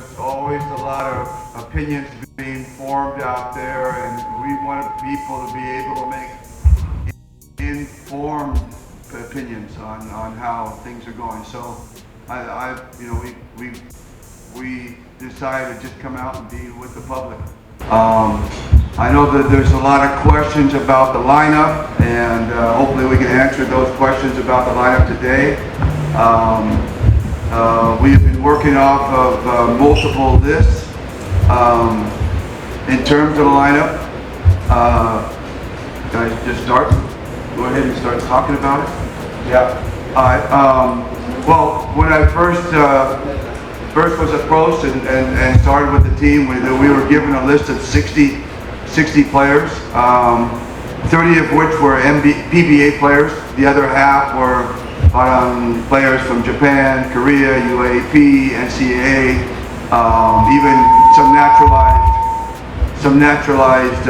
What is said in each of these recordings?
there's always a lot of opinions being formed out there, and we want people to be able to make informed opinions on how things are going. So we decided to just come out and be with the public. I know that there's a lot of questions about the lineup, and hopefully we can answer those questions about the lineup today. We've been working off of multiple lists. In terms of the lineup, can I just start? Go ahead and start talking about it? Yeah. Well, when I first was approached and started with the team, we were given a list of 60 players, 30 of which were PBA players. The other half were players from Japan, Korea, UAP, NCAA, even some naturalized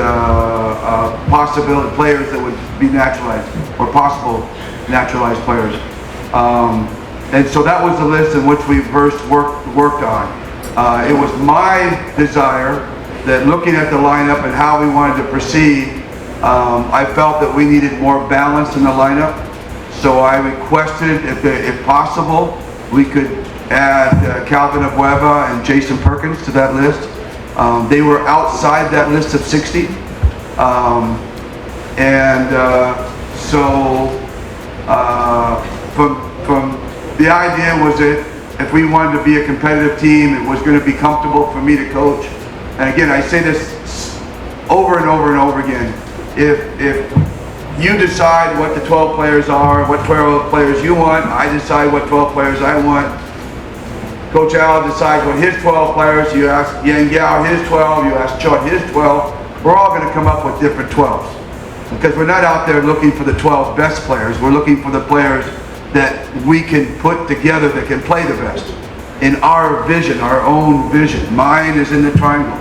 possibility players that would be naturalized, or possible naturalized players. And so that was the list in which we first worked on. It was my desire that, looking at the lineup and how we wanted to proceed, I felt that we needed more balance in the lineup. So I requested, if possible, we could add Calvin Abueva and Jason Perkins to that list. They were outside that list of 60. From the idea was that if we wanted to be a competitive team, it was going to be comfortable for me to coach. And again, I say this over and over and over again. If you decide what the 12 players are, what 12 players you want, I decide what 12 players I want. Coach Al decides what his 12 players, you ask Yang Yao his 12, you ask Chud his 12. We're all going to come up with different 12s. Because we're not out there looking for the 12 best players, we're looking for the players that we can put together that can play the best in our vision, our own vision. Mine is in the triangle.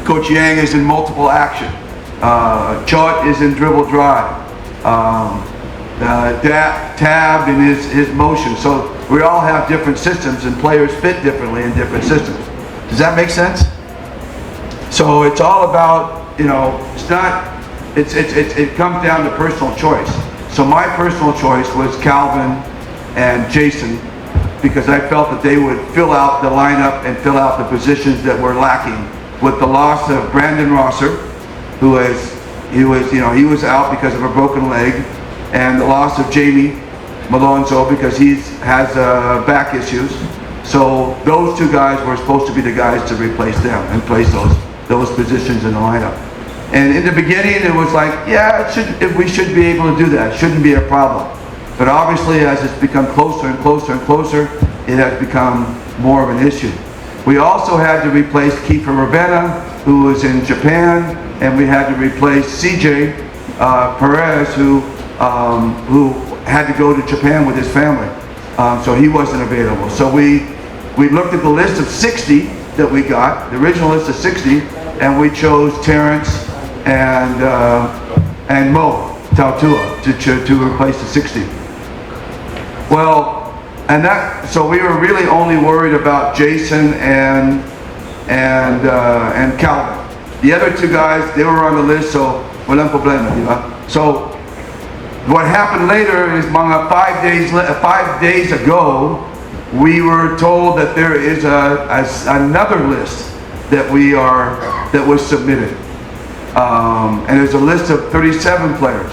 Coach Yang is in multiple action. Chut is in dribble drive. Tab in his motion. So we all have different systems, and players fit differently in different systems. Does that make sense? So it's all about, it comes down to personal choice. So my personal choice was Calvin and Jason, because I felt that they would fill out the lineup and fill out the positions that were lacking. With the loss of Brandon Rosser, he was out because of a broken leg, and the loss of Jamie Malonzo because he has back issues. So those two guys were supposed to be the guys to replace them and place those positions in the lineup. And in the beginning, it was like, yeah, we should be able to do that. It shouldn't be a problem. But obviously, as it's become closer and closer and closer, it has become more of an issue. We also had to replace Kiefer Ravenna, who was in Japan, and we had to replace CJ Perez, who had to go to Japan with his family. So he wasn't available. So we looked at the list of 60 that we got, the original list of 60, and we chose Terrence and Mo Tautua to replace the 60. Well, so we were really only worried about Jason and Calvin. The other two guys, they were on the list, so walang problema, di ba? So what happened later is, mga 5 days ago, we were told that there is another list that was submitted. And there's a list of 37 players.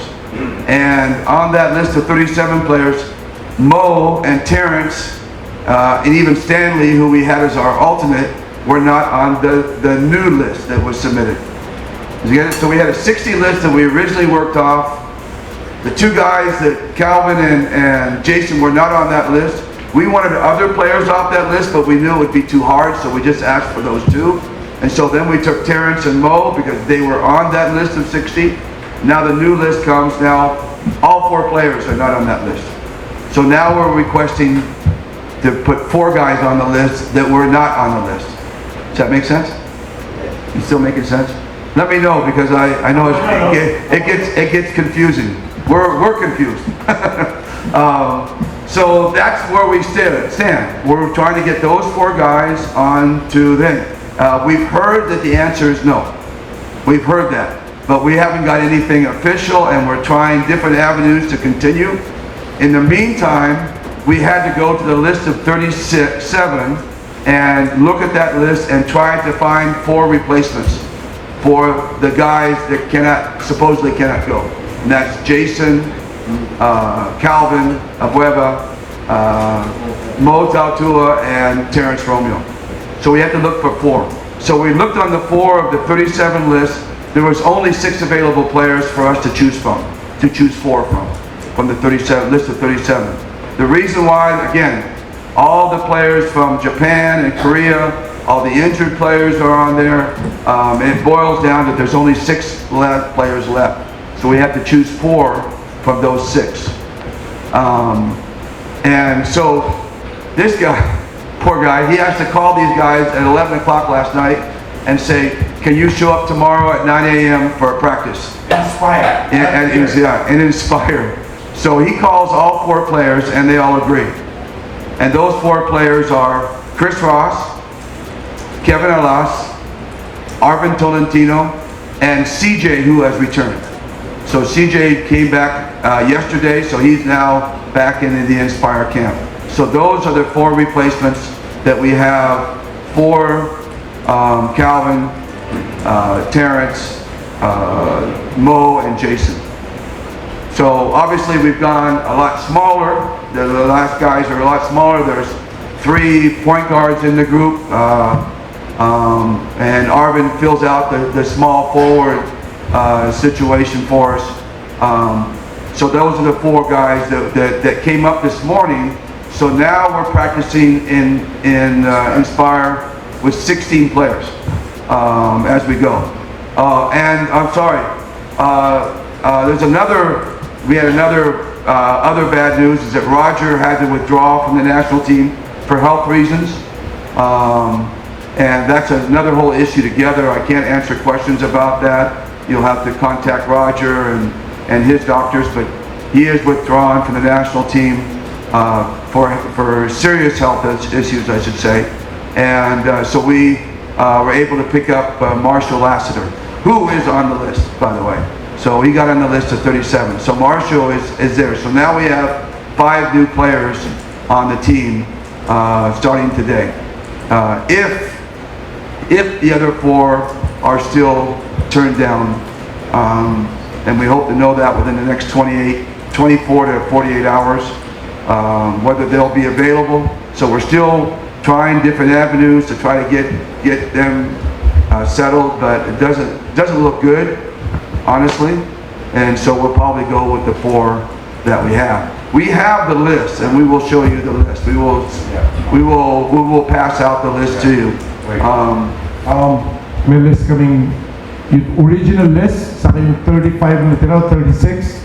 And on that list of 37 players, Mo and Terrence, and even Stanley, who we had as our alternate, were not on the new list that was submitted. So we had a 60 list that we originally worked off. The two guys, that Calvin and Jason, were not on that list. We wanted other players off that list, but we knew it would be too hard, so we just asked for those two. And so then we took Terrence and Mo because they were on that list of 60. Now the new list comes. Now all 4 players are not on that list. So now we're requesting to put 4 guys on the list that were not on the list. Does that make sense? You still making sense? Let me know, because I know it gets confusing. We're confused. So that's where we stand. We're trying to get those 4 guys on to them. We've heard that the answer is no. We've heard that. But we haven't got anything official, and we're trying different avenues to continue. In the meantime, we had to go to the list of 37 and look at that list and try to find 4 replacements for the guys that supposedly cannot go. And that's Jason, Calvin Abueva, Mo Tautua, and Terrence Romeo. So we had to look for 4. So we looked on the 4 of the 37 list. There was only 6 available players for us to choose 4 from the 37 list of 37. The reason why, again, all the players from Japan and Korea, all the injured players are on there. It boils down that there's only 6 players left. So we have to choose 4 from those 6. And so this guy, poor guy, he has to call these guys at 11 o'clock last night and say, can you show up tomorrow at 9 a.m. for a practice? Inspire. And Inspire. So he calls all 4 players, and they all agree. And those 4 players are Chris Ross, Kevin Alas, Arvin Tolentino, and CJ, who has returned. So CJ came back yesterday, so he's now back in the Inspire camp. So those are the 4 replacements that we have for Calvin, Terrence, Mo, and Jason. So obviously we've gone a lot smaller. The last guys are a lot smaller. There's 3 point guards in the group, and Arvin fills out the small forward situation for us. So those are the 4 guys that came up this morning. So now we're practicing in Inspire with 16 players as we go. And I'm sorry, we had another other bad news is that Roger had to withdraw from the national team for health reasons. And that's another whole issue together. I can't answer questions about that. You'll have to contact Roger and his doctors, but he is withdrawn from the national team for serious health issues, I should say. And so we were able to pick up Marshall Lassiter, who is on the list, by the way. So he got on the list of 37. So Marshall is there. So now we have 5 new players on the team starting today. If the other 4 are still turned down, and we hope to know that within the next 24 to 48 hours, whether they'll be available. So we're still trying different avenues to try to get them settled, but it doesn't look good, honestly. And so we'll probably go with the 4 that we have. We have the list, and we will show you the list. We will pass out the list to you. May list kaming yung original list sa yung 35 na natira, 36,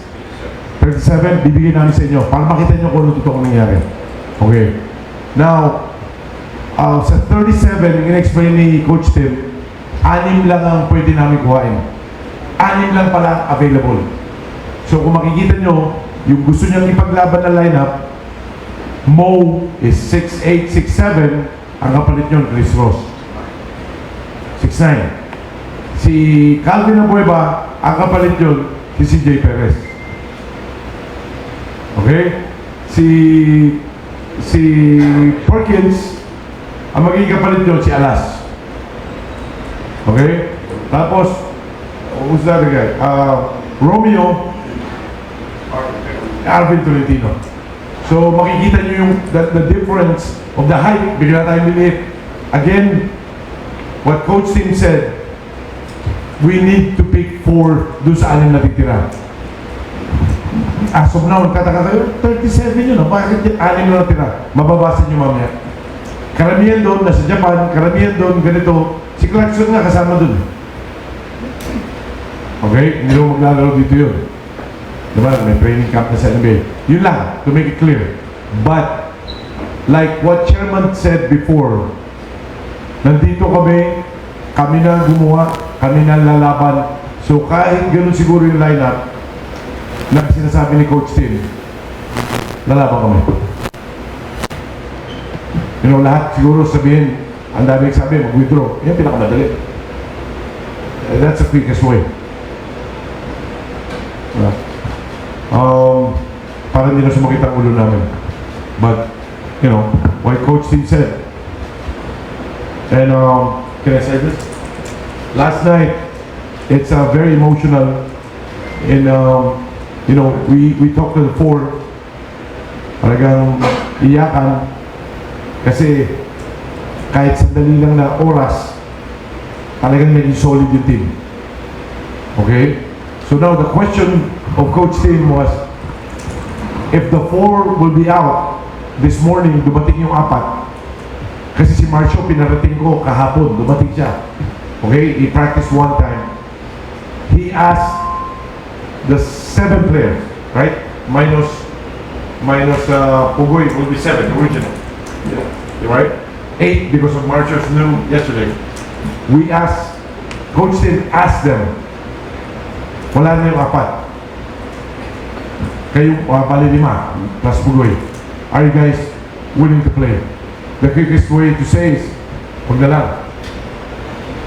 37, bibigyan namin sa inyo para makita nyo kung ano totoo nangyari. Okay. Now, sa 37, in-explain ni Coach Tim, 6 lang ang pwede namin kuhain. 6 lang pala available. So kung makikita nyo, yung gusto niyang ipaglaban na lineup, Mo is 6'8", 6'7", ang kapalit nyo, Chris Ross. 6'9". Si Calvin Abueva, ang kapalit nyo, si CJ Perez. Okay? Si Perkins, ang magiging kapalit nyo, si Alas. Okay? Tapos, who's the other guy? Romeo, Arvin Tolentino. So makikita nyo yung the difference of the height. Bigla tayo lilit. Again, what Coach Tim said, we need to pick 4 doon sa 6 na titira. As of now, nagtataka kayo, 37 yun. Bakit 6 na natira? Mababasa nyo mamaya. Karamihan doon, nasa Japan, karamihan doon, ganito. Si Clarkson nga kasama doon. Okay? Hindi mo maglalaro dito yun. Diba? May training camp na sa NBA. Yun lang, to make it clear. But, like what Chairman said before, nandito kami na gumawa, kami na lalaban. So kahit ganun siguro yung lineup na sinasabi ni Coach Tim, lalaban kami. You know, lahat siguro sabihin, ang daming sabi, mag-withdraw. Yan pinakamadali. That's the quickest way. Para hindi na sumakit ang ulo namin. But, you know, what Coach Tim said. And, can I say this? Last night, it's very emotional. And, you know, we talked to the four. Talagang iyakan. Kasi, kahit sandali lang na oras, talagang naging solid yung team. Okay? So now the question of Coach Tim was, if the four will be out this morning, dumating yung apat. Kasi si Marcio, pinarating ko kahapon, dumating siya. Okay? He practiced one time. He asked the 7 players, right? Minus Pugoy will be 7, original. Yeah. Right? 8 because of Marcio's new yesterday. We asked, Coach Tim asked them, wala na yung apat. Kayo, bali 5 plus Pugoy. Are you guys willing to play? The quickest way to say is, huwag na lang.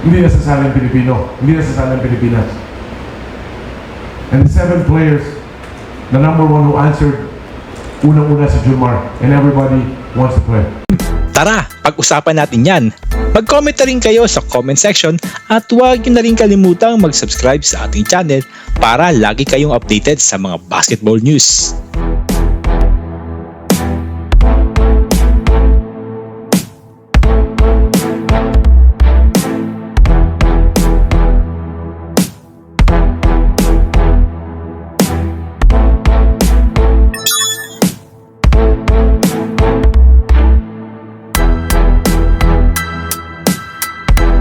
Hindi na sasali ang Pilipino. Hindi na sasali ang Pilipinas. And the 7 players, the number 1 who answered, unang-una si Jumar. And everybody wants to play. Tara, pag-usapan natin yan. Mag-comment na rin kayo sa comment section at huwag nyo na rin kalimutang mag-subscribe sa ating channel para lagi kayong updated sa mga basketball news.